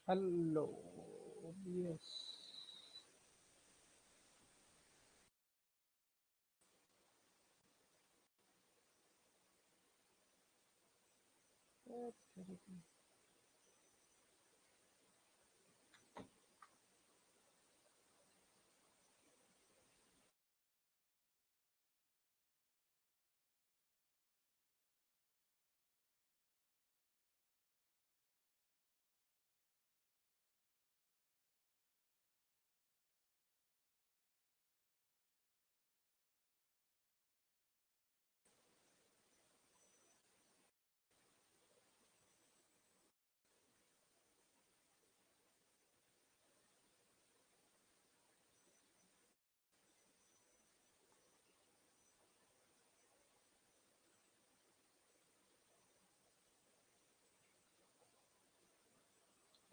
Hello. Yes.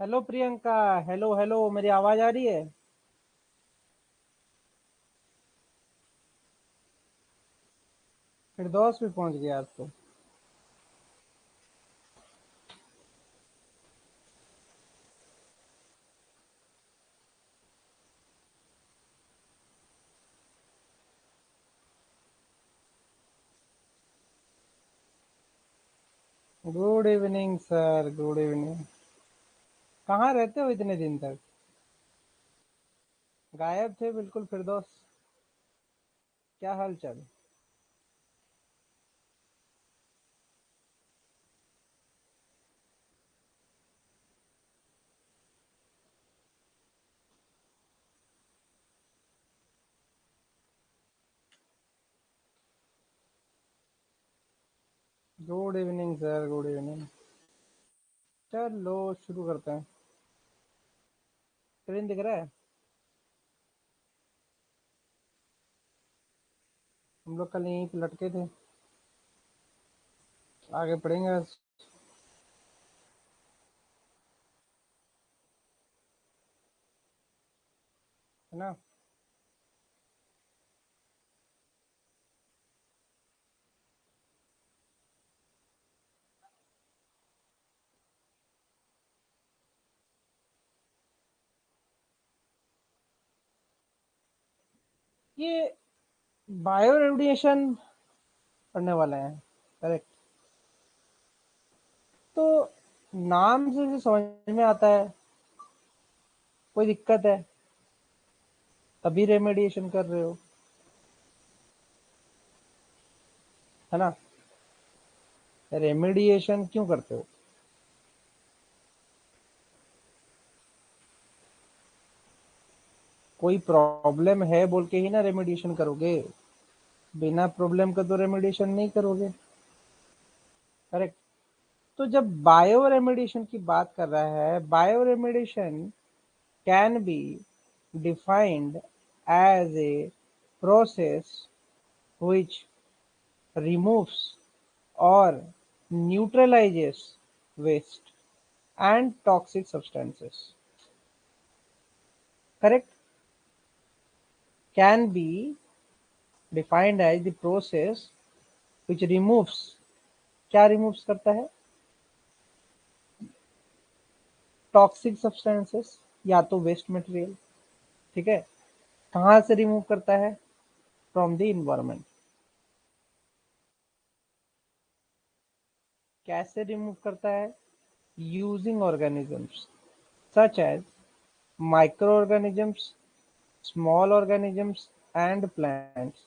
Hello Priyanka. Hello hello, मेरी आवाज आ रही है? फिरदौस भी पहुंच गया आज तो। Good evening sir, good evening. कहाँ रहते हो इतने दिन तक? गायब थे बिल्कुल फिरदौस। क्या हाल चाल? Good evening sir, good evening. चलो शुरू करते हैं। स्क्रीन दिख रहा है? हम लोग कल यहीं पे लटके थे। आगे पढ़ेंगे आज, है ना? ये बायो रेडिएशन पढ़ने वाले हैं, करेक्ट? तो नाम से जो समझ में आता है, कोई दिक्कत है? तभी रेमेडिएशन कर रहे हो, है ना? रेमेडिएशन क्यों करते हो? कोई प्रॉब्लम है बोल के ही ना रेमेडिएशन करोगे। बिना प्रॉब्लम का तो रेमेडिएशन नहीं करोगे, करेक्ट? तो जब बायो रेमेडिएशन की बात कर रहा है, bioremediation can be defined as a process which removes or neutralizes waste and toxic substances, correct? Can be defined as the process which removes, क्या removes करता है? टॉक्सिक सब्सटेंसेस या तो वेस्ट मटेरियल, ठीक है? कहाँ से रिमूव करता है? From the environment. कैसे रिमूव करता है? Using organisms such as microorganisms, small organisms and plants.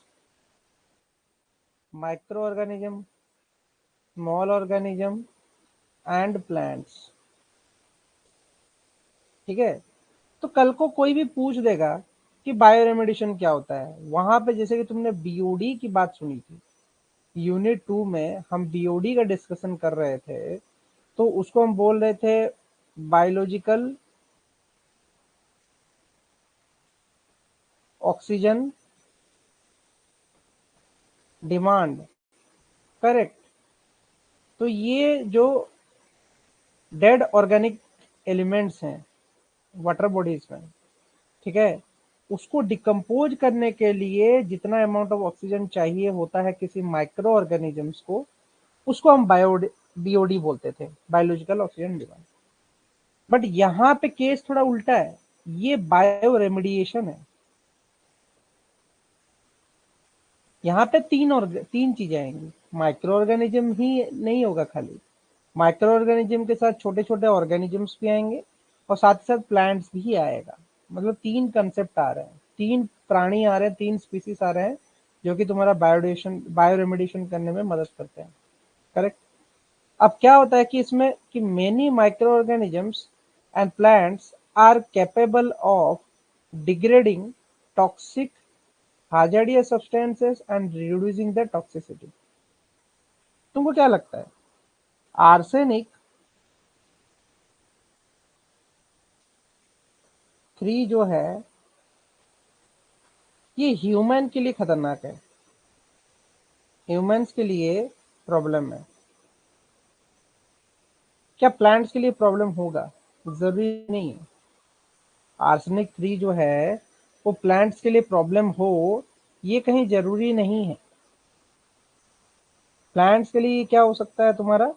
Microorganism, small organism and plants, ठीक है? तो कल को कोई भी पूछ देगा कि बायो रेमेडिएशन क्या होता है, वहां पे जैसे कि तुमने बीओडी की बात सुनी थी, यूनिट 2 में हम बीओडी का डिस्कशन कर रहे थे, तो उसको हम बोल रहे थे बायोलॉजिकल ऑक्सीजन डिमांड, करेक्ट? तो ये जो डेड ऑर्गेनिक एलिमेंट्स हैं वाटर बॉडीज में, ठीक है, उसको डिकम्पोज करने के लिए जितना अमाउंट ऑफ ऑक्सीजन चाहिए होता है किसी माइक्रो ऑर्गेनिजम्स को, उसको हम बायो बीओडी बोलते थे, बायोलॉजिकल ऑक्सीजन डिमांड। बट यहाँ पे केस थोड़ा उल्टा है, ये बायो रेमिडिएशन है। यहाँ पे तीन चीजें आएंगी। माइक्रो ऑर्गेनिज्म ही नहीं होगा खाली, माइक्रो ऑर्गेनिज्म के साथ छोटे छोटे ऑर्गेनिजम्स भी आएंगे और साथ ही साथ प्लांट्स भी आएगा। मतलब तीन कंसेप्ट आ रहे हैं, तीन प्राणी आ रहे हैं, तीन स्पीसीज आ रहे हैं जो कि तुम्हारा बायो रेमिडिएशन करने में मदद करते हैं। करेक्ट। अब क्या होता है कि इसमें कि many microorganisms and plants are capable of degrading toxic hazardous substances and reducing the toxicity। तुमको क्या लगता है आर्सेनिक 3 जो है ये ह्यूमन के लिए खतरनाक है, ह्यूमंस के लिए प्रॉब्लम है? क्या प्लांट्स के लिए प्रॉब्लम होगा? जरूरी नहीं है। आर्सेनिक 3 जो है वो प्लांट्स के लिए प्रॉब्लम हो ये कहीं जरूरी नहीं है। प्लांट्स के लिए क्या हो सकता है तुम्हारा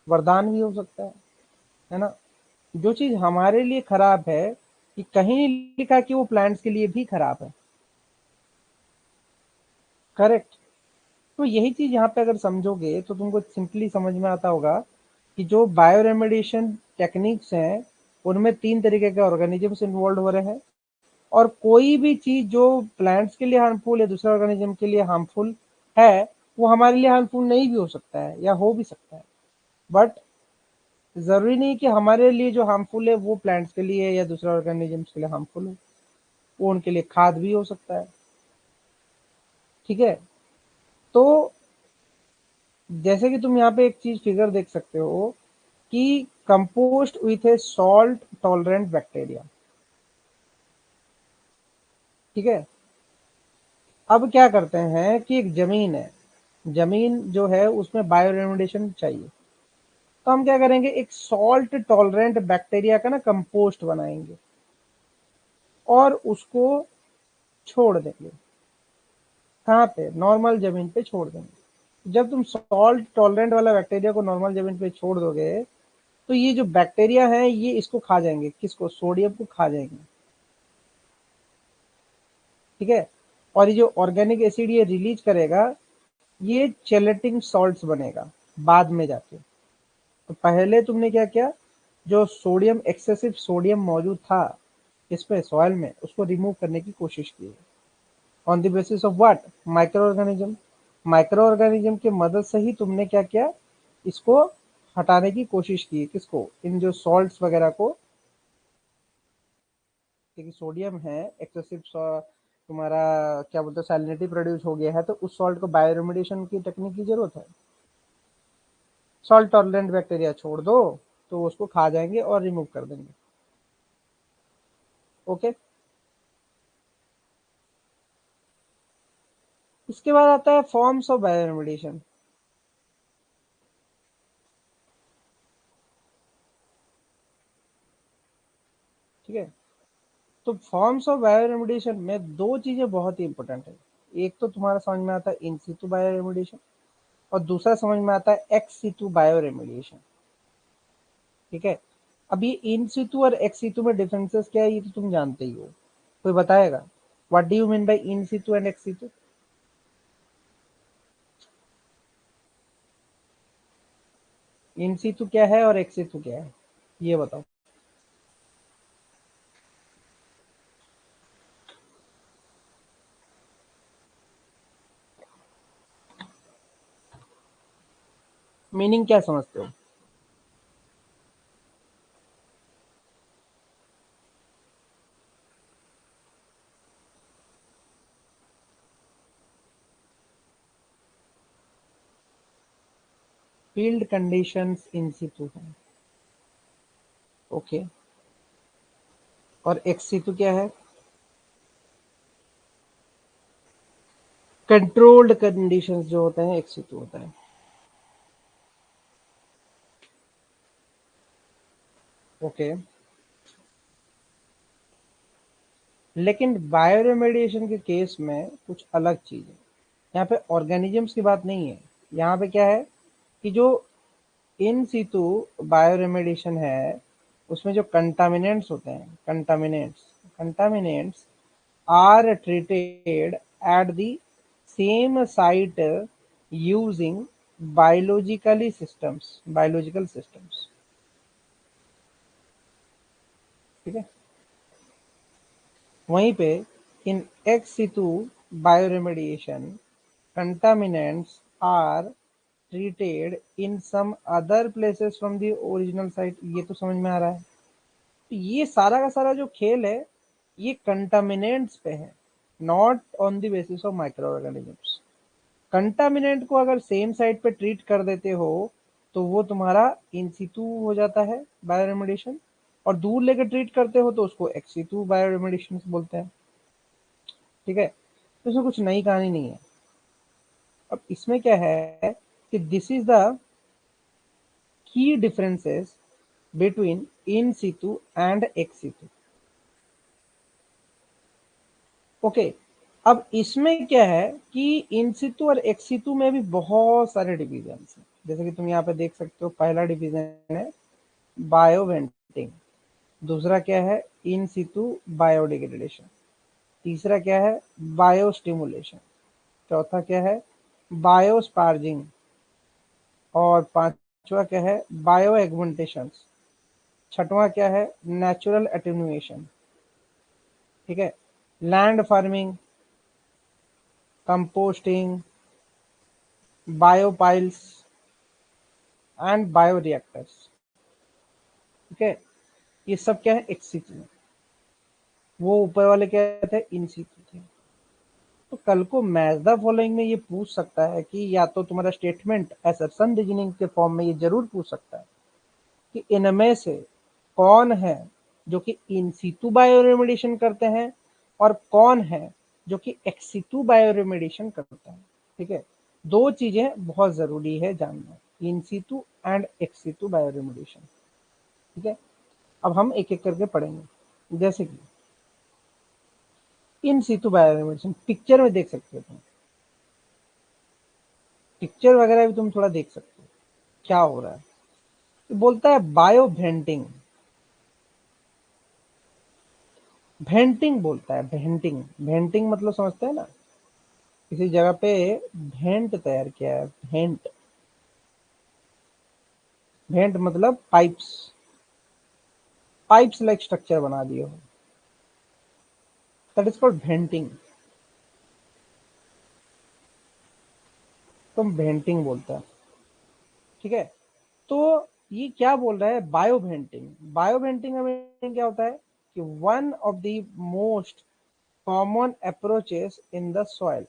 वरदान भी हो सकता है ना। जो चीज हमारे लिए खराब है कि कहीं नहीं लिखा कि वो प्लांट्स के लिए भी खराब है। करेक्ट। तो यही चीज यहाँ पे अगर समझोगे तो तुमको सिंपली समझ में आता होगा कि जो बायो रेमेडिएशन टेक्निक्स हैं उनमें 3 तरीके के ऑर्गेनिजम्स इन्वॉल्व हो रहे हैं, और कोई भी चीज जो प्लांट्स के लिए हार्मफुल है दूसरे ऑर्गेनिज्म के लिए हार्मफुल है वो हमारे लिए हार्मफुल नहीं भी हो सकता है या हो भी सकता है। बट जरूरी नहीं कि हमारे लिए जो हार्मफुल है वो प्लांट्स के लिए या दूसरे ऑर्गेनिजम्स के लिए हार्मफुल हो, वो उनके लिए खाद भी हो सकता है। ठीक है। तो जैसे कि तुम यहाँ पे एक चीज फिगर देख सकते हो कि compost with A salt tolerant bacteria. ठीक है। अब क्या करते हैं कि एक जमीन है, जमीन जो है उसमें बायो रेमेडिएशन चाहिए, तो हम क्या करेंगे एक सॉल्ट टॉलरेंट बैक्टीरिया का ना कंपोस्ट बनाएंगे और उसको छोड़ देंगे। कहाँ पे? नॉर्मल जमीन पे छोड़ देंगे। जब तुम सॉल्ट टॉलरेंट वाला बैक्टीरिया को नॉर्मल जमीन पे छोड़ दोगे तो ये जो बैक्टीरिया है ये इसको खा जाएंगे, किसको? सोडियम को खा जाएंगे। ठीक है। और ये जो ऑर्गेनिक एसिड ये रिलीज करेगा ये चेलेटिंग सॉल्ट्स बनेगा बाद में जाके। तो पहले तुमने क्या किया, जो सोडियम एक्सेसिव सोडियम मौजूद था इसमें सॉइल में उसको रिमूव करने की कोशिश की on the basis of what? Micro organism. Micro organism की मदद से ही तुमने क्या किया, इसको हटाने की कोशिश की। किसको? इन जो सॉल्ट्स वगैरह को। क्योंकि सोडियम है एक्सेसिव तुम्हारा क्या बोलते हैं सैलिनिटी प्रोड्यूस हो गया है तो उस सॉल्ट को बायोरेमिडिएशन की टेक्निक की जरूरत है। सॉल्ट टॉलरेंट बैक्टीरिया छोड़ दो तो वो उसको खा जाएंगे और रिमूव कर देंगे। ओके। इसके बाद आता है फॉर्म्स ऑफ बायोरेमिडिएशन। ठीक है। तो फॉर्म्स ऑफ बायोरेमिडिएशन में दो चीजें बहुत ही इंपॉर्टेंट है। एक तो तुम्हारा समझ में आता है इन सितु बायोरेमिडिएशन और दूसरा समझ में आता है एक्स सितु बायोरेमिडिएशन। ठीक है। अब ये इन सितु और एक्स सितु में डिफरेंसेस क्या है ये तो तुम जानते ही हो, कोई बताएगा? What do you mean by in situ and ex situ? In situ क्या है और एक्स सितु क्या है ये बताओ। मीनिंग क्या समझते हो? फील्ड कंडीशंस इन सितु है। ओके। और एक्स सितु क्या है? कंट्रोल्ड कंडीशंस जो होते हैं एक्स सितु होता है। ओके। लेकिन बायोरेमेडिएशन के केस में कुछ अलग चीज है। यहाँ पे ऑर्गेनिजम्स की बात नहीं है, यहाँ पे क्या है कि जो इन सितु बायोरेमेडिएशन है उसमें जो कंटामिनेंट्स होते हैं, contaminants are treated at the same site using biological systems. ठीक है, वहीं पे in ex situ bioremediation contaminants are treated in some other places from the original site। ये तो समझ में आ रहा है। तो ये सारा का सारा जो खेल है ये कंटामिनेंट्स पे है, not on the basis of micro organisms. Contaminant को अगर सेम साइट पे ट्रीट कर देते हो तो वो तुम्हारा इन सितु हो जाता है बायोरेमेडिएशन, और दूर लेकर ट्रीट करते हो तो उसको एक्स सितु बायोरेमेडिएशन बोलते हैं। ठीक है, तो इसमें कुछ नई कहानी नहीं है। अब इसमें क्या है कि this is the key differences between in situ and ex situ. Okay, अब इसमें क्या है कि इन सितु और एक्स सितु में भी बहुत सारे डिवीजन हैं। जैसे कि तुम यहाँ पे देख सकते हो, पहला डिवीजन है बायोवेंटिंग, दूसरा क्या है इन सितु बायोडिग्रेडेशन, तीसरा क्या है बायोस्टिमुलेशन, चौथा क्या है बायोस्पार्जिंग, और पांचवा क्या है बायो एगमेंटेशन, छठवां क्या है नेचुरल एटेन्युएशन। ठीक है, land farming, composting, biopiles and bio reactors. ठीक है, ये सब क्या है एक्स सितु में, वो ऊपर वाले क्या थे इन सितु थे। तो कल को मैच द फॉलोइंग में ये पूछ सकता है कि या तो तुम्हारा स्टेटमेंट असर्शन रीजनिंग के फॉर्म में ये जरूर पूछ सकता है कि इनमें से कौन है जो कि इन सितु बायोरेमेडिएशन करते हैं और कौन है जो कि एक्स सितु बायोरेमेडिएशन करता है। ठीक है, दो चीजें बहुत जरूरी है जानना, इन situ and ex situ bioremediation. ठीक है, अब हम एक एक करके पढ़ेंगे। जैसे कि इन सितु बायोरेमेडिएशन पिक्चर में देख सकते हो तुम, पिक्चर वगैरह भी तुम थोड़ा देख सकते हो क्या हो रहा है। तो बोलता है बायो भेंटिंग, भेंटिंग बोलता है, भेंटिंग, भेंटिंग मतलब समझते हैं ना, किसी जगह पे भेंट तैयार किया है, भेंट, भेंट मतलब पाइप्स, पाइप्स लाइक स्ट्रक्चर बना दिए हो, दैट इज कॉल्ड भेंटिंग। तो भेंटिंग बोलता है। ठीक है, तो ये क्या बोल रहा है बायो भेंटिंग, बायो भेंटिंग में क्या होता है कि one of the most common approaches in the soil,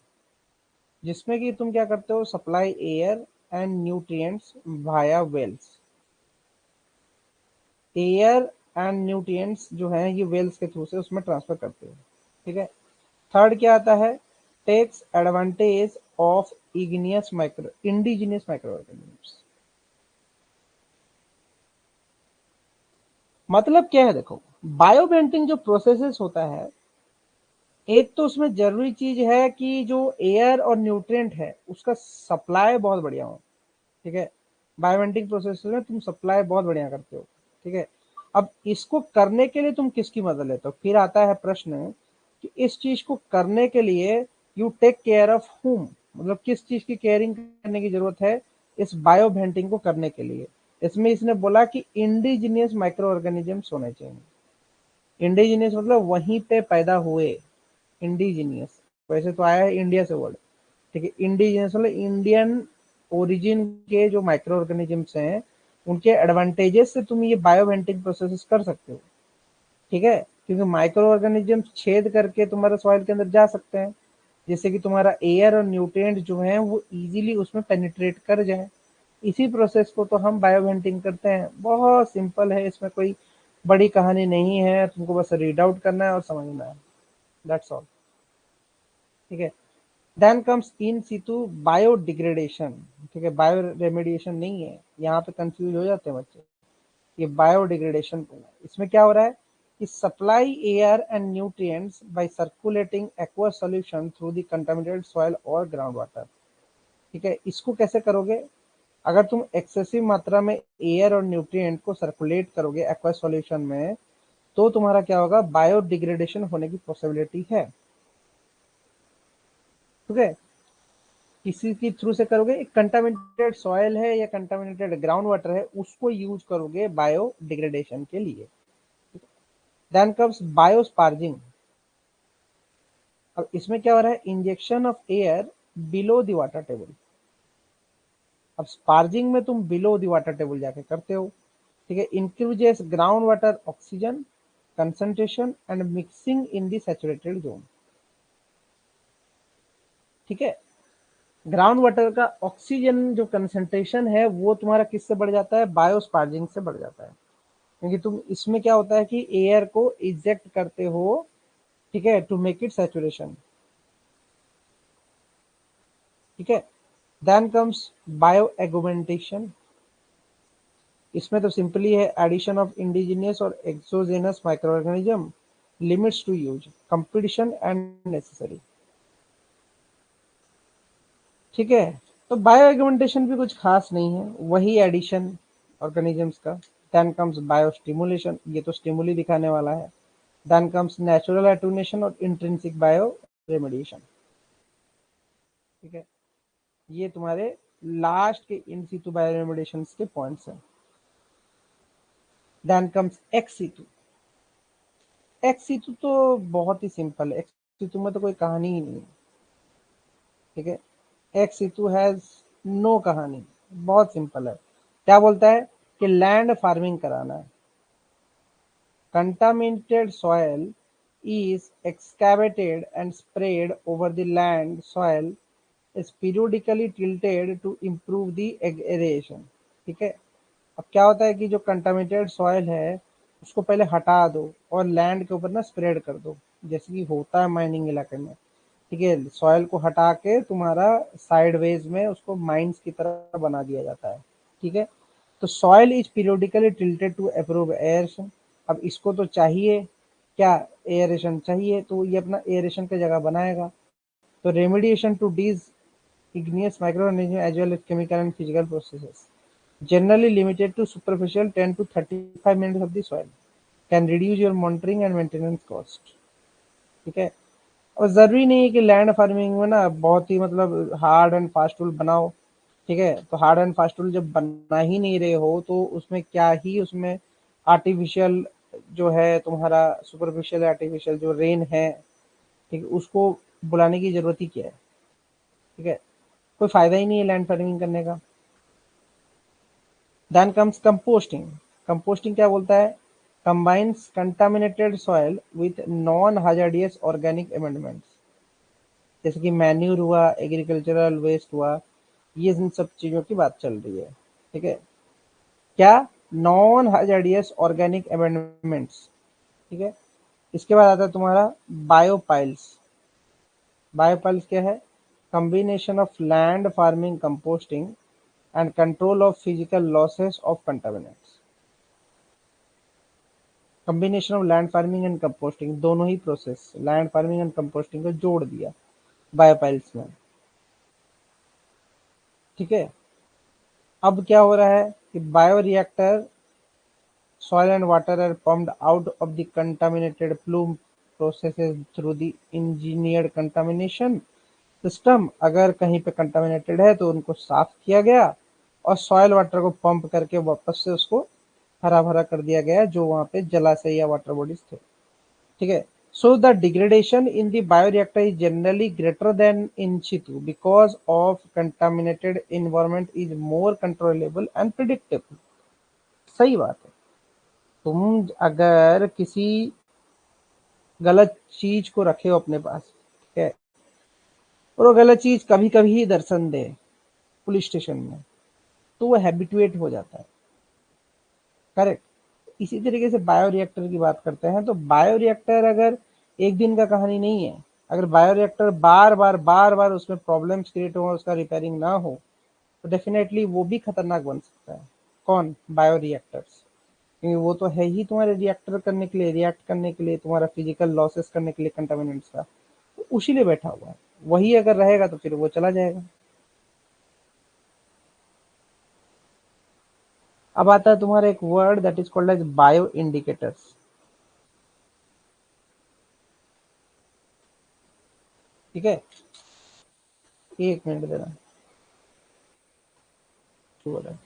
जिसमें कि तुम क्या करते हो supply air and nutrients via wells, air and nutrients जो है ये वेल्स के थ्रू से उसमें ट्रांसफर करते हो। ठीक है, थर्ड क्या आता है takes advantage of igneous micro indigenous microorganisms. मतलब क्या है देखो, बायोबेंटिंग जो प्रोसेसेस होता है, एक तो उसमें जरूरी चीज है कि जो एयर और न्यूट्रिएंट है उसका सप्लाई बहुत बढ़िया हो। ठीक है, बायोबेंटिंग प्रोसेस में तुम सप्लाई बहुत बढ़िया करते हो। ठीक है, अब इसको करने के लिए तुम किसकी मदद लेते हो, फिर आता है प्रश्न कि इस चीज को करने के लिए यू टेक केयर ऑफ हुम, मतलब किस चीज की केयरिंग करने की जरूरत है इस बायो भेंटिंग को करने के लिए। इसमें इसने बोला कि इंडिजिनियस माइक्रो ऑर्गेनिजम्स होने चाहिए। इंडिजिनियस मतलब वहीं पे पैदा हुए, इंडिजिनियस वैसे तो आया है इंडिया से वर्ड। ठीक है, इंडिजिनस मतलब इंडियन ओरिजिन के जो माइक्रो ऑर्गेनिजम्स हैं उनके एडवांटेजेस से तुम ये बायोवेंटिंग प्रोसेस कर सकते हो। ठीक है, क्योंकि माइक्रो ऑर्गेनिजम्स छेद करके तुम्हारे सॉइल के अंदर जा सकते हैं, जिससे कि तुम्हारा एयर और न्यूट्रिएंट जो है वो इजीली उसमें पेनिट्रेट कर जाए। इसी प्रोसेस को तो हम बायोवेंटिंग करते हैं। बहुत सिंपल है, इसमें कोई बड़ी कहानी नहीं है, तुमको बस रीड आउट करना है और समझना है, दैट्स ऑल। ठीक है, देन कम्स इन सितु बायोडिग्रेडेशन। ठीक है, बायो रेमेडिएशन नहीं है, यहाँ पे कंफ्यूज हो जाते हैं बच्चे, ये बायोडिग्रेडेशन को है। इसमें क्या हो रहा है कि supply air and nutrients by circulating aqua solution through the contaminated soil और ग्राउंड वाटर। ठीक है, इसको कैसे करोगे, अगर तुम एक्सेसिव मात्रा में एयर और न्यूट्रिएंट को सर्कुलेट करोगे एक्वस सॉल्यूशन में, तो तुम्हारा क्या होगा, बायोडिग्रेडेशन होने की पॉसिबिलिटी है। ठीक है, किसी की थ्रू से करोगे, एक कंटामिनेटेड सॉइल है या कंटामिनेटेड ग्राउंड वाटर है, उसको यूज करोगे बायोडिग्रेडेशन के लिए। Then comes biosparging. अब इसमें क्या हो रहा है, injection of air below the water table. अब स्पार्जिंग में तुम बिलो द वाटर टेबल जाके करते हो। ठीक है, increases ground water oxygen concentration and mixing in the saturated zone. ठीक है, ग्राउंड वाटर का ऑक्सीजन जो कंसंट्रेशन है वो तुम्हारा किससे बढ़ जाता है, बायोस्पार्जिंग से बढ़ जाता है। क्योंकि तुम इसमें क्या होता है कि एयर को इजेक्ट करते हो, ठीक है, टू मेक इट सैचुरेशन। ठीक है, देन कम्स बायो एगुमेंटेशन। इसमें तो सिंपली है एडिशन ऑफ इंडिजिनियस और exogenous microorganism, limits to use, competition and necessary. ठीक है, तो बायो एगुमेंटेशन भी कुछ खास नहीं है, वही एडिशन ऑर्गेनिजम्स का। देन कम्स बायो स्टिमुलेशन, ये तो स्टिमुली दिखाने वाला है। देन कम्स नेचुरल एटूनेशन और इंट्रिंसिक बायो रेमेडिएशन। ठीक है, ये तुम्हारे लास्ट के इन सितु बायो रेमेडिएशन के पॉइंट्स हैं। Then comes ex situ. Ex situ तो बहुत ही सिंपल है, एक्स सितु में तो कोई कहानी ही नहीं है। ठीक है, एक्स सितु हैज नो कहानी, बहुत सिंपल है। क्या बोलता है कि लैंड फार्मिंग कराना है। Contaminated soil is excavated and spread over the land. Soil is periodically tilted to improve the aeration. ठीक है, अब क्या होता है कि जो कंटामिनेटेड सॉइल है उसको पहले हटा दो और लैंड के ऊपर ना स्प्रेड कर दो, जैसे कि होता है माइनिंग इलाके में। ठीक है, सॉइल को हटा के तुम्हारा साइडवेज में उसको माइंस की तरह बना दिया जाता है। ठीक है, तो soil is periodically tilted to approve aeration. अब इसको तो चाहिए क्या, एयरेशन चाहिए, तो ये अपना एयरेशन की जगह बनाएगा। तो remediation to these igneous microorganisms as well as chemical and physical processes generally limited to superficial 10 to 35 minutes of the soil can reduce your monitoring and maintenance cost। ठीक है, और जरूरी नहीं है कि लैंड फार्मिंग में ना बहुत ही मतलब हार्ड एंड फास्ट टूल बनाओ। ठीक है, तो हार्ड एंड फास्ट टूल जब बना ही नहीं रहे हो तो उसमें क्या ही उसमें आर्टिफिशियल जो है तुम्हारा सुपरफिशियल आर्टिफिशियल जो रेन है, ठीक है, उसको बुलाने की जरूरत ही क्या है। ठीक है, कोई फायदा ही नहीं है लैंड फार्मिंग करने का। Then comes composting. कंपोस्टिंग क्या बोलता है, combines contaminated soil with non hazardous organic amendments, जैसे कि मैन्यूर हुआ, एग्रीकल्चरल वेस्ट हुआ, ये इन सब चीजों की बात चल रही है। ठीक है, क्या, नॉन हाजार्डियस ऑर्गेनिक एमेंडमेंट्स। ठीक है, इसके बाद आता है तुम्हारा बायोपाइल्स। बायोपाइल्स क्या है, combination of land farming composting and control of physical losses of contaminants. Combination of land farming and composting, दोनों ही process land farming and composting को जोड़ दिया बायोपाइल्स में। ठीक है, अब क्या हो रहा है कि bioreactor soil and water are pumped out of the contaminated plume processes through the engineered contamination system। अगर कहीं पे कंटामिनेटेड है तो उनको साफ किया गया और सॉइल वाटर को पंप करके वापस से उसको हरा भरा कर दिया गया जो वहां पे जलाशय या वाटर बॉडीज थे। ठीक है, so the degradation in the bioreactor is generally greater than in situ because of contaminated environment is more controllable and predictable। सही बात है, तुम अगर किसी गलत चीज को रखे हो अपने पास, ठीक है, और वो गलत चीज कभी कभी ही दर्शन दे पुलिस स्टेशन में, तो वो हैबिटुएट हो जाता है। करेक्ट, इसी तरीके से बायोरिएक्टर की बात करते हैं, तो बायोरिएक्टर अगर एक दिन का कहानी नहीं है, अगर बायोरिएक्टर बार बार उसमें प्रॉब्लम्स क्रिएट हो, उसका रिपेयरिंग ना हो, तो डेफिनेटली वो भी खतरनाक बन सकता है। कौन, बायोरिएक्टर्स, क्योंकि वो तो है ही तुम्हारे रिएक्टर करने के लिए, रिएक्ट करने के लिए, तुम्हारा फिजिकल लॉसेस करने के लिए कंटामिनेंट्स का, तो उसी लिए बैठा हुआ है। वही अगर रहेगा तो फिर वो चला जाएगा। अब आता है तुम्हारा एक word that is called as bioindicators. ठीक है, 1 मिनट देना। बोला।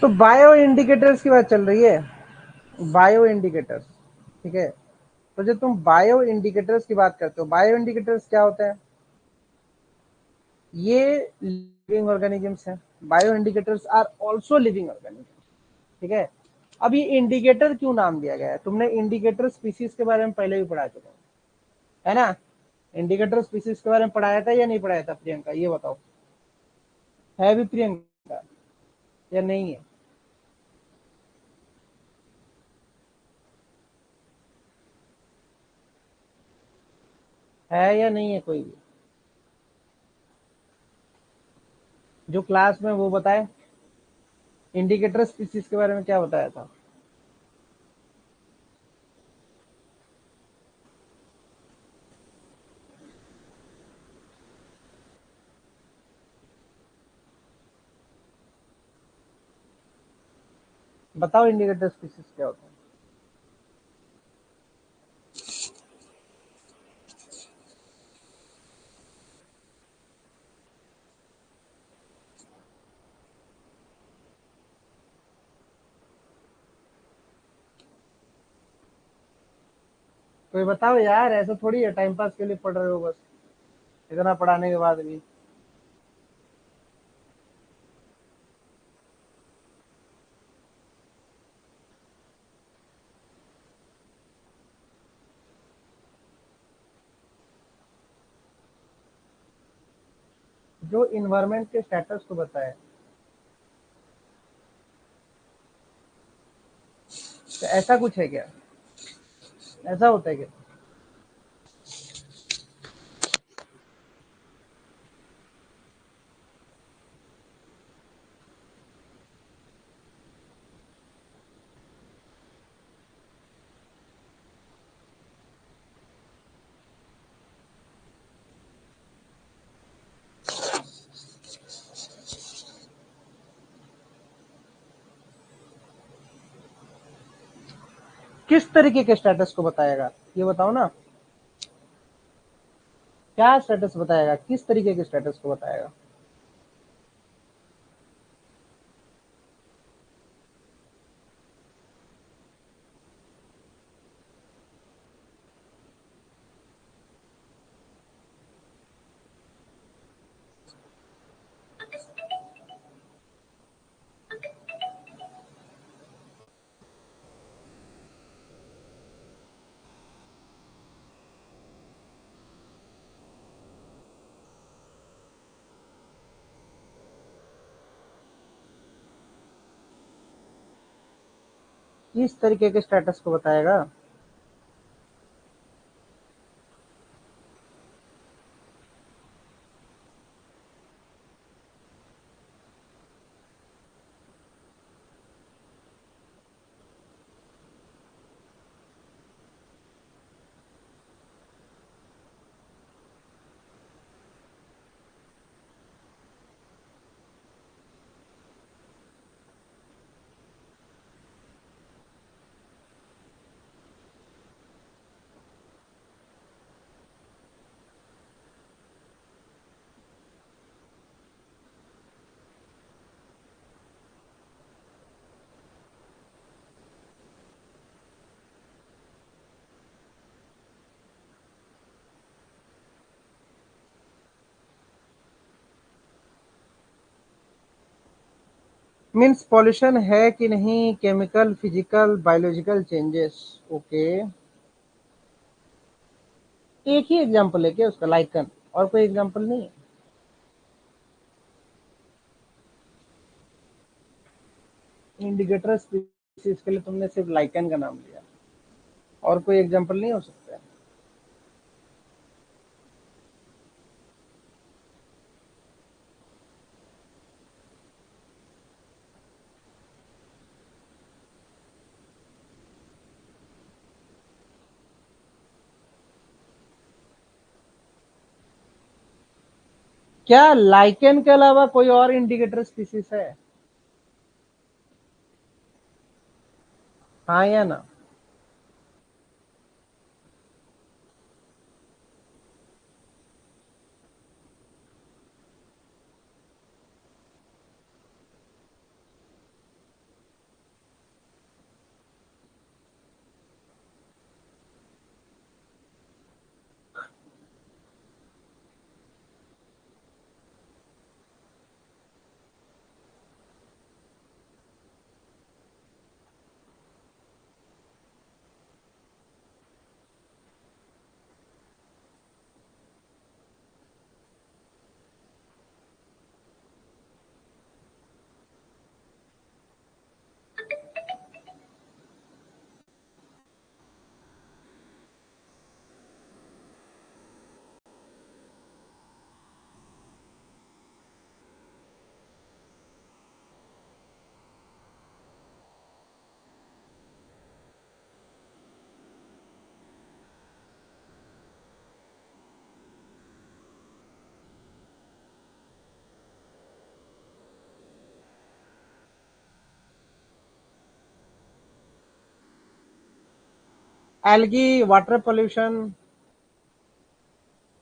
तो बायो इंडिकेटर्स की बात चल रही है, बायो इंडिकेटर्स। ठीक है, तो जब तुम बायो इंडिकेटर्स की बात करते हो, बायो इंडिकेटर्स क्या होता है? ये लिविंग ऑर्गेनिजम्स हैं। Bioindicators are also living organisms. ठीक है, अब ये इंडिकेटर क्यों नाम दिया गया है? तुमने इंडिकेटर स्पीसीज के बारे में पहले भी पढ़ा चुके हो, है ना? इंडिकेटर स्पीसीज के बारे में पढ़ाया था या नहीं पढ़ाया था प्रियंका, ये बताओ। है भी प्रियंका या नहीं है? है या नहीं है कोई भी जो क्लास में वो बताए? इंडिकेटर स्पीसीज के बारे में क्या बताया था? बताओ इंडिकेटर स्पीसीज क्या होता है? कोई बताओ यार, ऐसा थोड़ी है टाइम पास के लिए पढ़ रहे हो बस, इतना पढ़ाने के बाद भी। जो इन्वायरमेंट के स्टेटस को बताए, तो ऐसा कुछ है क्या? ऐसा होता है क्या? किस तरीके के स्टेटस को बताएगा, ये बताओ ना। क्या स्टेटस बताएगा, किस तरीके के स्टेटस को बताएगा? किस तरीके के स्टेटस को बताएगा? मीन्स पॉल्यूशन है कि नहीं, chemical, physical, biological changes. Okay, एक ही एग्जांपल है क्या उसका, लाइकन, और कोई एग्जांपल नहीं है? इंडिकेटर स्पीसीज के लिए तुमने सिर्फ लाइकेन का नाम लिया, और कोई एग्जांपल नहीं हो सकता है? क्या लाइकेन के अलावा कोई और इंडिकेटर स्पीसीज है? हाँ या ना? Algae, water pollution.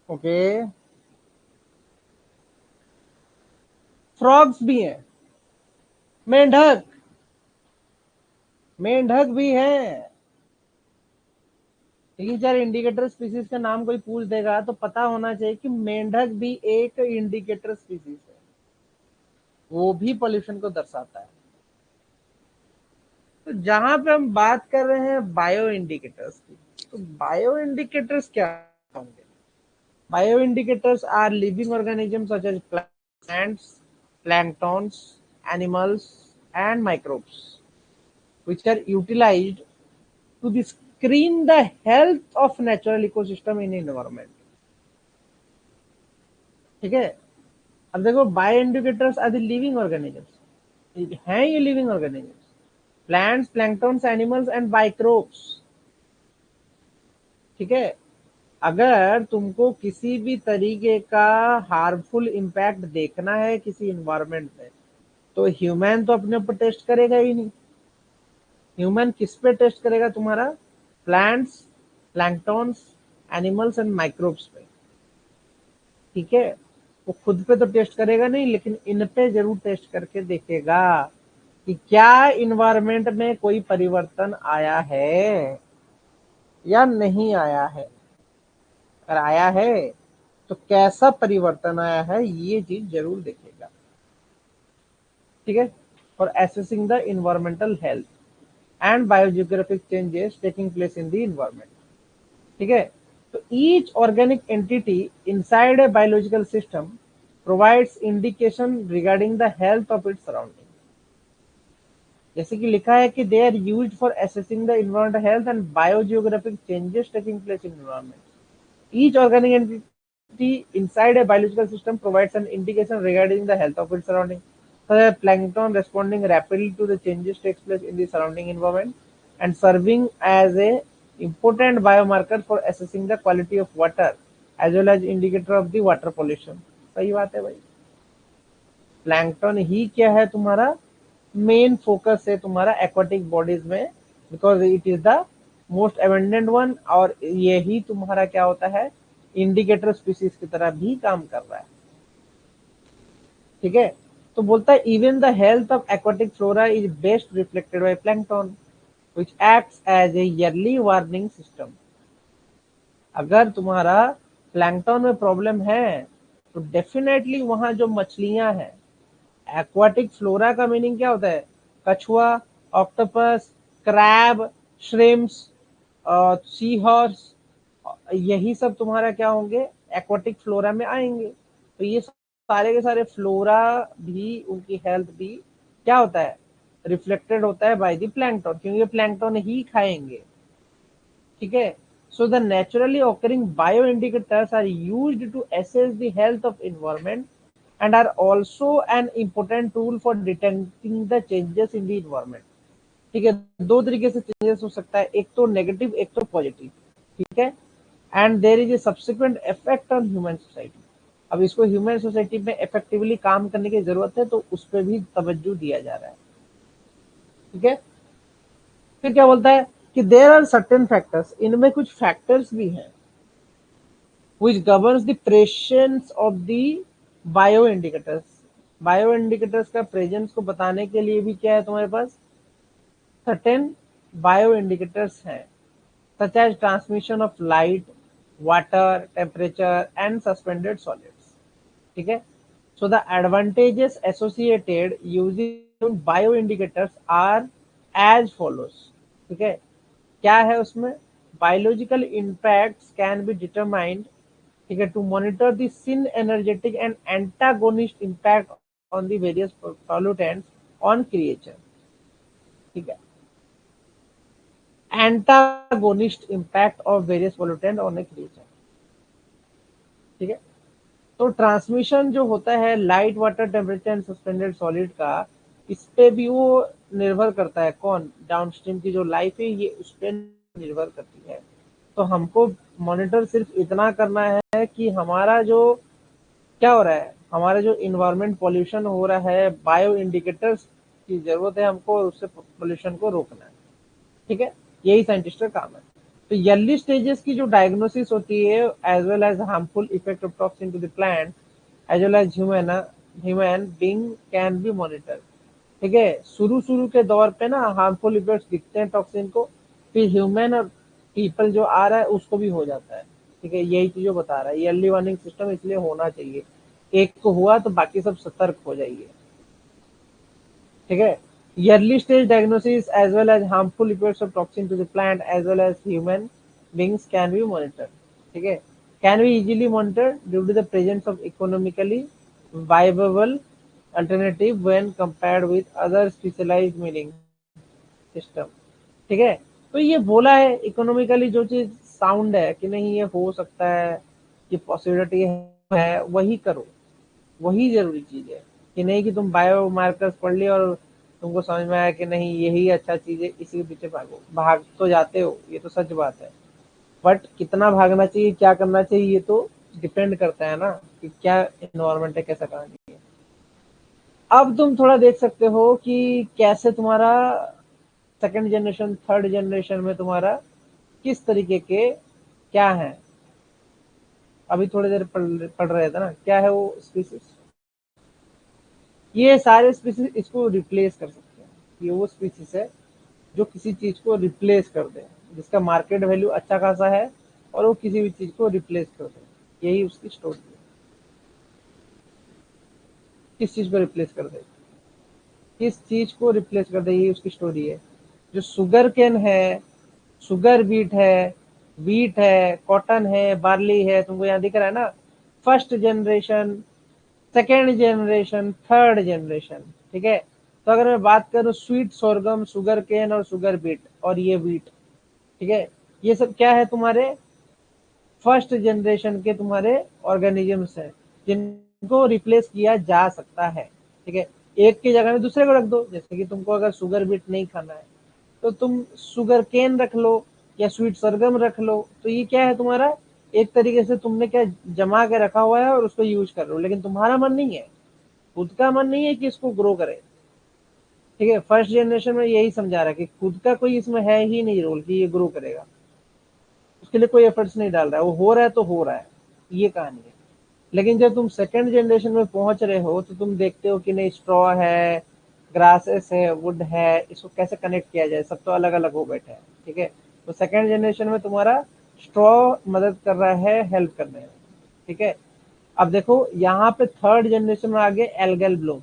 Okay. Frogs भी हैं। मेंढक, मेंढक भी है। तीन चार इंडिकेटर स्पीसीज का नाम कोई पूछ देगा तो पता होना चाहिए कि मेंढक भी एक इंडिकेटर स्पीसीज है, वो भी पोल्यूशन को दर्शाता है। तो जहां पे हम बात कर रहे हैं बायो इंडिकेटर्स की, तो बायो इंडिकेटर्स क्या होंगे? Bioindicators are living organism such as plants, planktons, animals, and microbes, which are utilized to the screen the health of natural ecosystem in environment। ठीक है। अब देखो, bioindicators are the living organisms, हैं ये living organisms, plants, planktons, animals and microbes. ठीक है। अगर तुमको किसी भी तरीके का हार्मफुल इम्पैक्ट देखना है किसी इन्वायरमेंट में, तो ह्यूमन तो अपने ऊपर टेस्ट करेगा ही नहीं। ह्यूमन किस पे टेस्ट करेगा? तुम्हारा plants, planktons, animals and microbes पे। ठीक है। वो खुद पे तो टेस्ट करेगा नहीं, लेकिन इन पे जरूर टेस्ट करके देखेगा कि क्या इन्वायरमेंट में कोई परिवर्तन आया है या नहीं आया है। अगर आया है तो कैसा परिवर्तन आया है, ये चीज जरूर देखेगा। ठीक है। For assessing the environmental health and biogeographic changes taking place in the environment. ठीक है। तो each organic entity inside a biological system provides indication regarding the health of its surrounding. जैसे कि लिखा है कि they are used for assessing the environmental health and biogeographic changes taking place in environment. Each organic entity inside a biological system provides an indication regarding the health of its surrounding. So, a plankton responding rapidly to the changes takes place in the surrounding environment and serving as a important biomarker for assessing the quality of water as well as indicator of the water pollution। सही बात है भाई। Plankton ही क्या है? तुम्हारा main focus है तुम्हारा aquatic bodies में, because it is the most abundant one, और यही तुम्हारा क्या होता है, इंडिकेटर स्पीसीज की तरह भी काम कर रहा है। ठीक है। तो बोलता है even the health of aquatic flora is best reflected by plankton which acts as a early warning system. अगर तुम्हारा प्लैंकटन में प्रॉब्लम है तो डेफिनेटली वहां जो मछलियां हैं, एक्वाटिक फ्लोरा का मीनिंग क्या होता है? कछुआ, octopus, crab, shrimps, sea horse, यही सब तुम्हारा क्या होंगे? एक्वाटिक फ्लोरा में आएंगे। तो ये सारे के सारे फ्लोरा भी, उनकी हेल्थ भी क्या होता है? रिफ्लेक्टेड होता है बाय द प्लैंकटन, क्योंकि ये प्लैंकटन ही खाएंगे, ठीक है। So the naturally occurring bioindicators are used to assess the health of environment and are also an important tool for detecting the changes in the environment, ठीक है। दो तरीके से चेंजेस हो सकता है, एक तो नेगेटिव एक तो पॉजिटिव, ठीक है। And there is a subsequent effect on human society. अब इसको ह्यूमन सोसाइटी में इफेक्टिवली काम करने की जरूरत है, तो उस पर भी तवज्जो दिया जा रहा है, ठीक है। फिर क्या बोलता है कि देयर आर सर्टेन फैक्टर्स, इनमें कुछ फैक्टर्स भी हैं which governs the presence of the bio indicators. Bio indicators का प्रेजेंस को बताने के लिए भी क्या है तुम्हारे पास, सर्टेन बायो इंडिकेटर्स हैं, such as transmission of light, water, temperature, and suspended solids. ठीक है। So the advantages associated using bioindicators are as follows. ठीक है। क्या है उसमें, biological impacts can be determined, ठीक है, to monitor the synergetic and antagonist impact on the various pollutants on creature, ठीक है। Antagonist impact of various pollutant on A creature, ठीक है। तो ट्रांसमिशन जो होता है light, water, temperature and suspended solid का, इस पे भी वो निर्भर करता है, कौन, डाउनस्ट्रीम की जो लाइफ है ये उस पर निर्भर करती है। तो हमको मॉनिटर सिर्फ इतना करना है कि हमारा जो क्या हो रहा है, हमारा जो इन्वायरमेंट पॉल्यूशन हो रहा है, बायो इंडिकेटर्स की जरूरत है हमको, उससे पॉल्यूशन को रोकना है, ठीक है। यही साइंटिस्ट का काम है। तो अर्ली स्टेजेस की जो डायग्नोसिस होती है, as well as harmful effect of toxin to the plant as well as human being can be monitor, ठीक है। शुरू शुरू के दौर पे ना हार्मफुल इफेक्ट्स दिखते हैं टॉक्सिन को, फिर ह्यूमन और पीपल जो आ रहा है उसको भी हो जाता है, ठीक है। यही चीजों बता रहा है, ये अर्ली वार्निंग सिस्टम इसलिए होना चाहिए, एक को हुआ तो बाकी सब सतर्क हो जाइए, ठीक है। Early stage diagnosis as well as harmful effects of toxin to the plant as well as human beings can be monitored, ठीक है। Can be easily monitored due to the presence of economically viable alternative when compared with other specialized milling system, ठीक है। तो ये बोला है economically जो चीज साउंड है कि नहीं ये हो सकता है, कि पॉसिबिलिटी है, वही करो, वही जरूरी चीज है, कि नहीं कि तुम बायो मार्कर्स पढ़ लिया और तुमको समझ में आया कि नहीं यही अच्छा चीज है, इसी के पीछे भागो, भाग तो जाते हो, ये तो सच बात है। बट कितना भागना चाहिए, क्या करना चाहिए, ये तो डिपेंड करता है ना कि क्या इन्वायरमेंट है, कैसा करना चाहिए। अब तुम थोड़ा देख सकते हो कि कैसे तुम्हारा सेकंड जनरेशन थर्ड जनरेशन में तुम्हारा किस तरीके के क्या है। अभी थोड़ी देर पढ़ रहे थे ना, क्या है वो स्पीसीज, ये सारे स्पीसीज इसको रिप्लेस कर सकते हैं। ये वो स्पीसीज है जो किसी चीज को रिप्लेस कर दे, जिसका मार्केट वैल्यू अच्छा खासा है और वो किसी भी चीज को रिप्लेस कर दे, यही उसकी स्टोरी है। किस चीज को रिप्लेस कर दे, किस चीज को रिप्लेस कर दे, यही उसकी स्टोरी है। जो सुगर केन है, सुगर बीट है, कॉटन है, बार्ली है, तुमको यहाँ दिख रहा है ना, first generation, second generation, third generation, ठीक है। तो अगर मैं बात करूं स्वीट सोरगम, शुगर केन और शुगर बीट और ये बीट, ठीक है, ये सब क्या है तुम्हारे फर्स्ट जनरेशन के तुम्हारे ऑर्गेनिजम्स हैं, जिनको रिप्लेस किया जा सकता है, ठीक है। एक की जगह में दूसरे को रख दो, जैसे कि तुमको अगर शुगर बीट नहीं खाना है तो तुम शुगर केन रख लो या स्वीट सरगम रख लो, तो ये क्या है तुम्हारा, एक तरीके से तुमने क्या जमा के रखा हुआ है और उसको यूज कर रहे हो, लेकिन तुम्हारा मन नहीं है, खुद का मन नहीं है कि इसको ग्रो करे, ठीक है। फर्स्ट जनरेशन में यही समझा रहा है कि खुद का कोई इसमें है ही नहीं रोल कि ये ग्रो करेगा, उसके लिए कोई एफर्ट्स नहीं डाल रहा है, वो हो रहा है तो हो रहा है, ये कहानी है। लेकिन जब तुम सेकेंड जनरेशन में पहुंच रहे हो तो तुम देखते हो कि नहीं स्ट्रॉ है, ग्रासेस है, वुड है, इसको कैसे कनेक्ट किया जाए, सब तो अलग अलग हो बैठे हैं, ठीक है। तो सेकेंड जनरेशन में तुम्हारा स्ट्रॉ मदद कर रहा है हेल्प करने में, ठीक है। अब देखो यहाँ पे थर्ड जनरेशन में आगे एल्गल ब्लूम,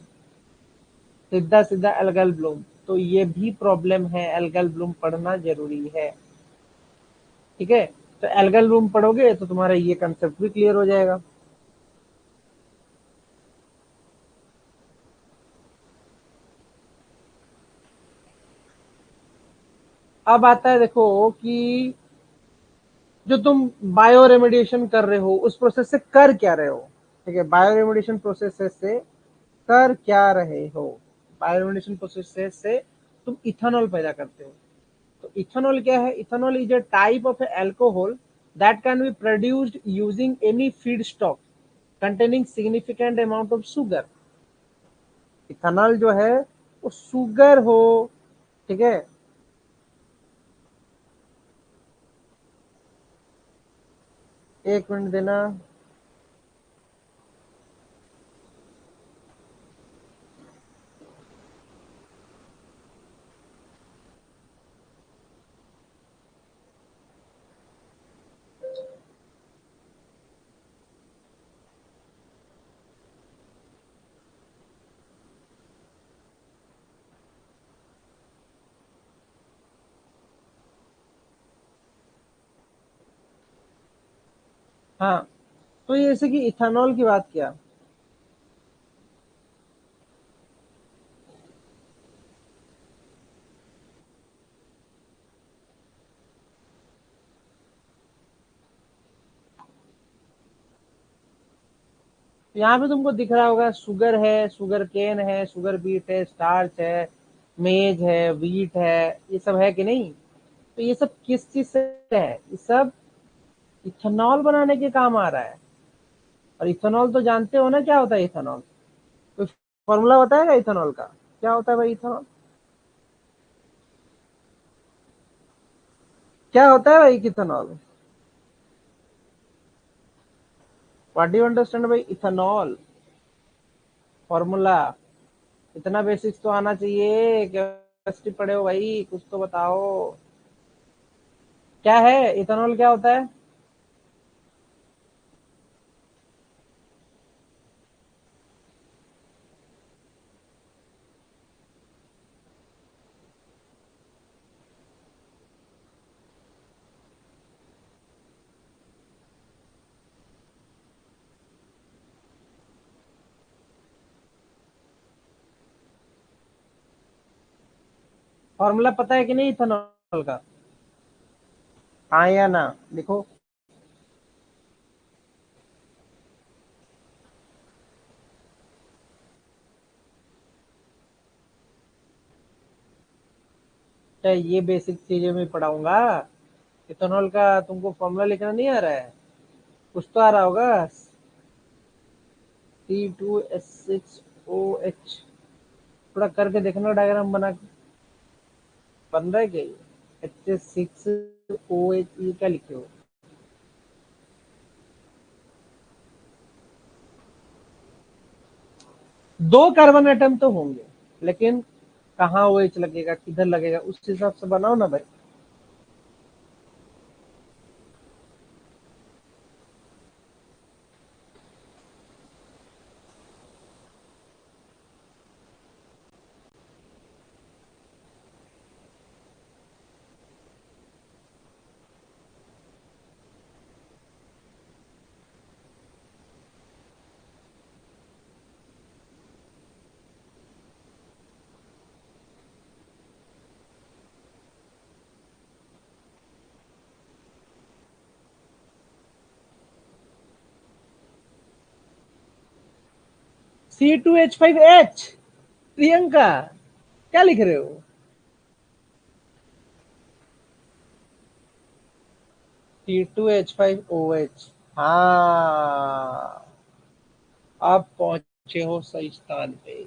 सीधा सीधा एल्गल ब्लूम, तो ये भी प्रॉब्लम है, एल्गल ब्लूम पढ़ना जरूरी है, ठीक है। तो एल्गल ब्लूम पढ़ोगे तो तुम्हारा ये कंसेप्ट भी क्लियर हो जाएगा। अब आता है देखो कि जो तुम बायो रेमेडिएशन कर रहे हो उस प्रोसेस से कर क्या रहे हो। ठीक है, बायो रेमेडिएशन प्रोसेस से कर क्या रहे हो। बायो रेमेडिएशन प्रोसेस से तुम इथेनॉल पैदा करते हो। तो इथेनॉल क्या है? Ethanol is a type of alcohol that can be produced using any feed stock containing significant amount of sugar. Ethanol जो है वो शुगर हो, ठीक है। एक मिनट देना। हाँ, तो ये जैसे कि इथेनॉल की बात किया। यहाँ पे तुमको दिख रहा होगा शुगर है, शुगर केन है, शुगर बीट है, स्टार्च है, मेज है, वीट है, ये सब है कि नहीं? तो ये सब किस चीज से है? ये सब इथेनॉल बनाने के काम आ रहा है। और इथेनॉल तो जानते हो ना क्या होता है इथेनॉल? कोई फॉर्मूला बताएगा इथेनॉल का? क्या होता है भाई इथेनॉल? क्या होता है भाई ethanol? What do you understand भाई इथेनॉल फॉर्मूला? इतना बेसिक्स तो आना चाहिए, केमिस्ट्री पढ़े हो भाई, कुछ तो बताओ। क्या है इथेनॉल, क्या होता है? फॉर्मूला पता है कि नहीं इथेनॉल का? हाँ या ना, लिखो। चाहे ये बेसिक चीजें मैं पढ़ाऊंगा। इथेनॉल का तुमको फॉर्मूला लिखना नहीं आ रहा है? कुछ तो आ रहा होगा। C2H6OH। थोड़ा करके देखना डायग्राम बना के। बन रहा है क्या ये? H6OH, ये क्या लिखे हो? दो कार्बन एटम तो होंगे, लेकिन कहाँ ओ एच लगेगा, किधर लगेगा, उस हिसाब से बनाओ ना भाई। C2H5H। प्रियंका, क्या लिख रहे हो? C2H5OH। हाँ, आप पहुंचे हो सही स्थान पे।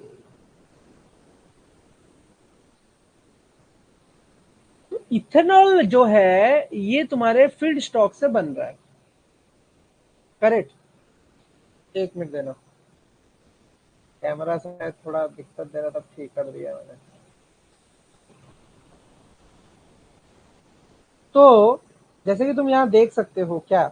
तो इथेनॉल जो है ये तुम्हारे फीड स्टॉक से बन रहा है, करेक्ट। एक मिनट देना। कैमरा से थोड़ा दिक्कत दे रहा था, ठीक कर दिया मैंने। तो जैसे कि तुम यहाँ देख सकते हो क्या,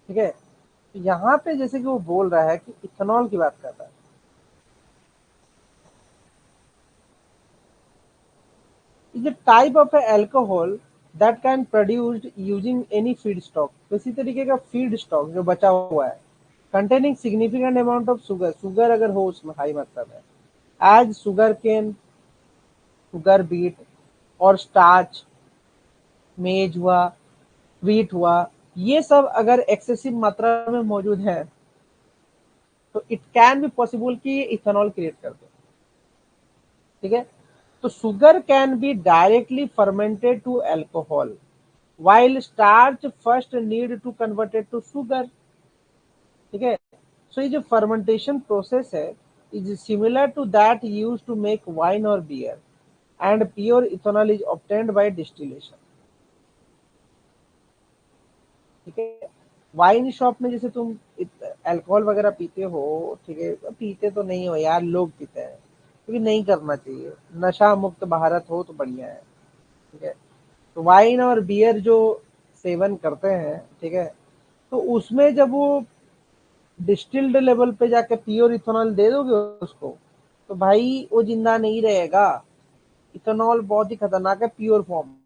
ठीक है। तो यहाँ पे जैसे कि वो बोल रहा है कि इथेनॉल की बात कर रहा है। Is a type of a alcohol that can produced using any feedstock। तो इसी तरीके का फीड स्टॉक जो बचा हुआ है, containing significant amount of sugar, sugar अगर हो उसमें हाई मात्रा में, as sugar cane, sugar beet और स्टार्च, मेज हुआ, व्हीट हुआ, ये सब अगर एक्सेसिव मात्रा में मौजूद है तो इट कैन बी पॉसिबल कि ये इथेनॉल क्रिएट कर दे। ठीक है, तो sugar can be directly fermented to alcohol while starch first need to convert it to sugar। ठीक है, सो ये जो फर्मेंटेशन प्रोसेस है is similar to that use to make wine और beer and pure ethanol is obtained by distillation. ठीक है, wine shop में जैसे तुम अल्कोहल वगैरह पीते हो, ठीक है, पीते तो नहीं हो यार, लोग पीते हैं, क्योंकि नहीं करना चाहिए, नशा मुक्त भारत हो तो बढ़िया है। ठीक है, तो वाइन और बियर जो सेवन करते हैं, ठीक है, तो उसमें जब वो डिस्टिल्ड लेवल पे जाके प्योर इथेनॉल दे दोगे उसको, तो भाई वो जिंदा नहीं रहेगा। इथेनॉल बहुत ही खतरनाक है प्योर फॉर्म।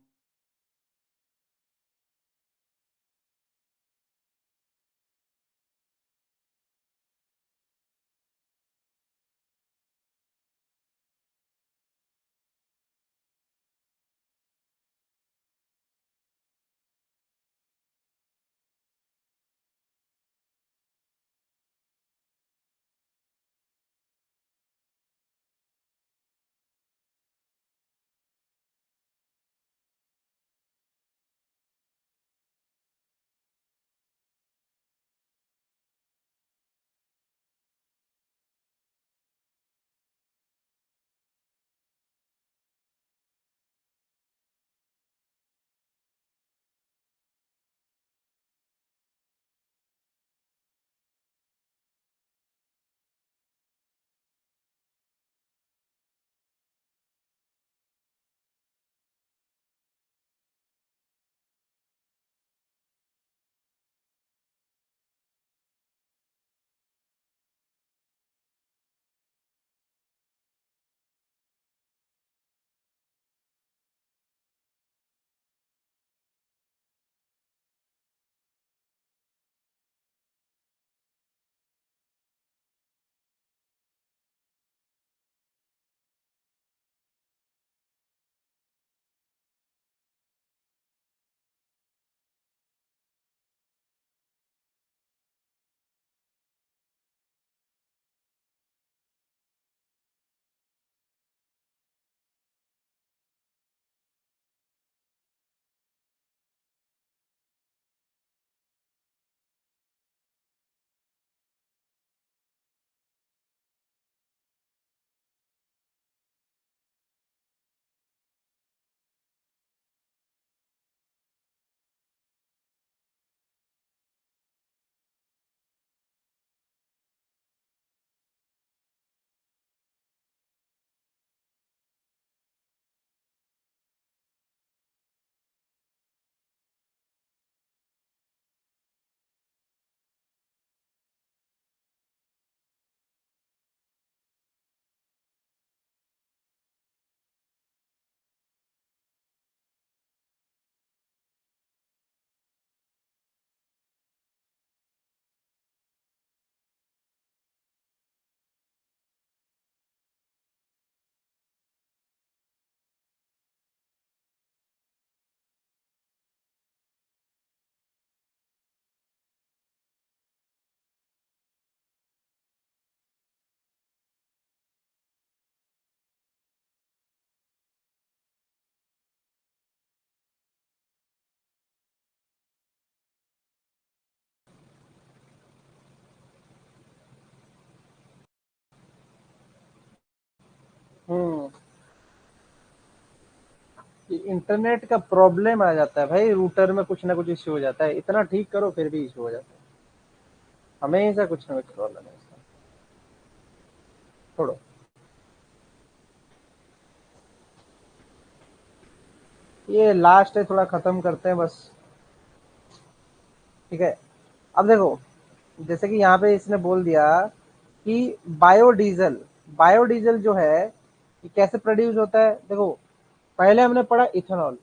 हम्म, इंटरनेट का प्रॉब्लम आ जाता है भाई, रूटर में कुछ ना कुछ इश्यू हो जाता है, इतना ठीक करो फिर भी इश्यू हो जाता है, हमेशा कुछ ना कुछ प्रॉब्लम है इसका। छोड़ो, ये लास्ट है, थोड़ा खत्म करते हैं बस। ठीक है, अब देखो, जैसे कि यहाँ पे इसने बोल दिया कि बायोडीजल, बायोडीजल जो है ये कैसे प्रोड्यूस होता है, देखो पहले हमने पढ़ा इथेनॉल,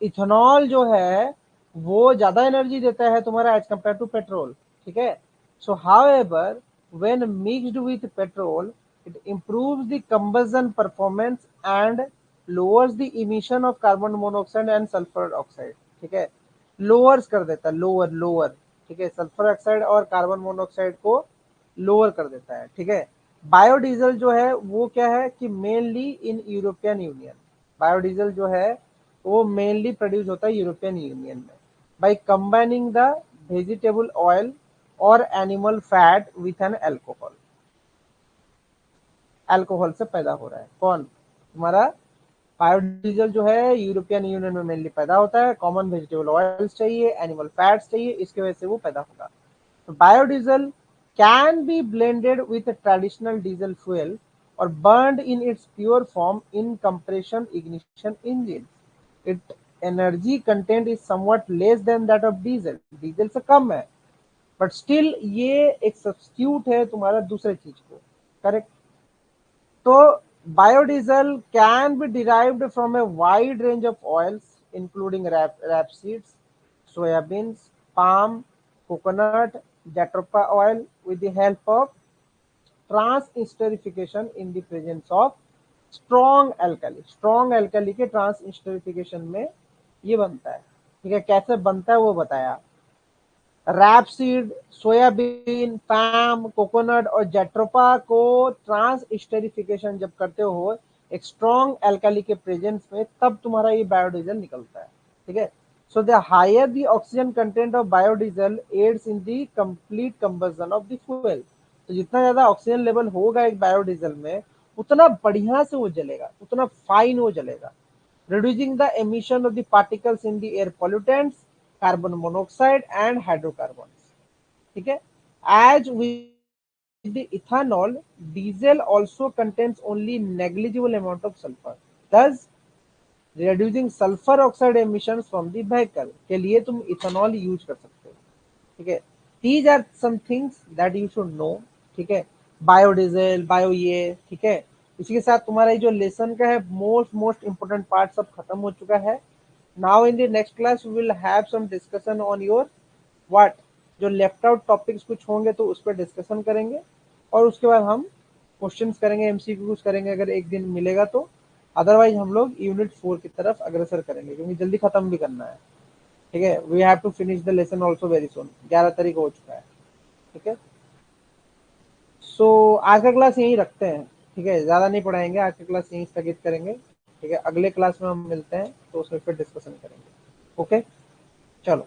इथेनॉल जो है वो ज्यादा एनर्जी देता है तुम्हारा एज कंपेयर टू पेट्रोल। ठीक है, So however, when mixed with petrol, it improves the combustion performance and lowers the emission of carbon monoxide and sulfur oxide. ठीक है, लोअर्स कर देता है, लोअर, ठीक है, सल्फर ऑक्साइड और कार्बन मोनोऑक्साइड को लोअर कर देता है। ठीक है, बायोडीजल जो है वो क्या है कि mainly in European Union, biodiesel जो है वो मेनली प्रोड्यूस होता है यूरोपियन यूनियन में, by combining the vegetable oil और animal fat with an alcohol. Alcohol से पैदा हो रहा है कौन, तुम्हारा बायोडीजल जो है यूरोपियन यूनियन में मेनली पैदा होता है, कॉमन वेजिटेबल ऑयल्स चाहिए, एनिमल फैट्स चाहिए, इसके वजह से वो पैदा होगा। तो biodiesel can be blended with traditional diesel fuel और burned in its pure form in compression ignition engines. Its energy content is somewhat less than that of diesel. Diesel से कम है, बट स्टिल ये एक सब्स्टिट्यूट है तुम्हारा दूसरे चीज को, करेक्ट। तो biodiesel can be derived from a wide range of oils including rapeseeds, soybeans, palm, coconut, jatropha oil with the help of transesterification in the presence of strong alkali. Strong alkali के transesterification में ये बनता है। ठीक है, कैसे बनता है वो बताया। रैपसीड, सोयाबीन, पैम, कोकोनट और जेट्रोपा को ट्रांसस्टेरिफिकेशन जब करते हो एक स्ट्रॉन्ग एल्कली के प्रेजेंस में, तब तुम्हारा ये बायोडीजल निकलता है। ठीक है, so the higher the oxygen content of biodiesel aids in the complete combustion of the fuel. तो जितना ज्यादा ऑक्सीजन लेवल होगा एक बायोडीजल में, उतना बढ़िया से वो जलेगा, उतना फाइन वो जलेगा, reducing the emission of the particles in the air pollutants, carbon monoxide and hydrocarbons. ठीक है, as with the ethanol, diesel also contains only negligible amount of sulfur, thus reducing sulfur oxide emissions from the vehicle। के लिए तुम ethanol use कर सकते हो। ठीक है, these are some things that you should know। ठीक है, बायोडीजल, बायो ये, ठीक है। इसी के साथ तुम्हारा ये जो लेसन का है मोस्ट इंपोर्टेंट पार्ट सब खत्म हो चुका है। Now in the next class we will have some discussion on your what, जो लेफ्ट आउट टॉपिक्स कुछ होंगे तो उस पर डिस्कशन करेंगे, और उसके बाद हम क्वेश्चंस करेंगे, एमसीक्यूज करेंगे अगर एक दिन मिलेगा तो। अदरवाइज हम लोग यूनिट 4 की तरफ अग्रसर करेंगे, क्योंकि जल्दी खत्म भी करना है। ठीक है, we have to finish the lesson also very soon, 11 तारीख हो चुका है। ठीक है, सो आज का क्लास यहीं रखते हैं। ठीक है, ज्यादा नहीं पढ़ाएंगे, आज का क्लास यहीं स्थगित करेंगे। ठीक है, अगले क्लास में हम मिलते हैं तो उसमें फिर डिस्कशन करेंगे। ओके, चलो।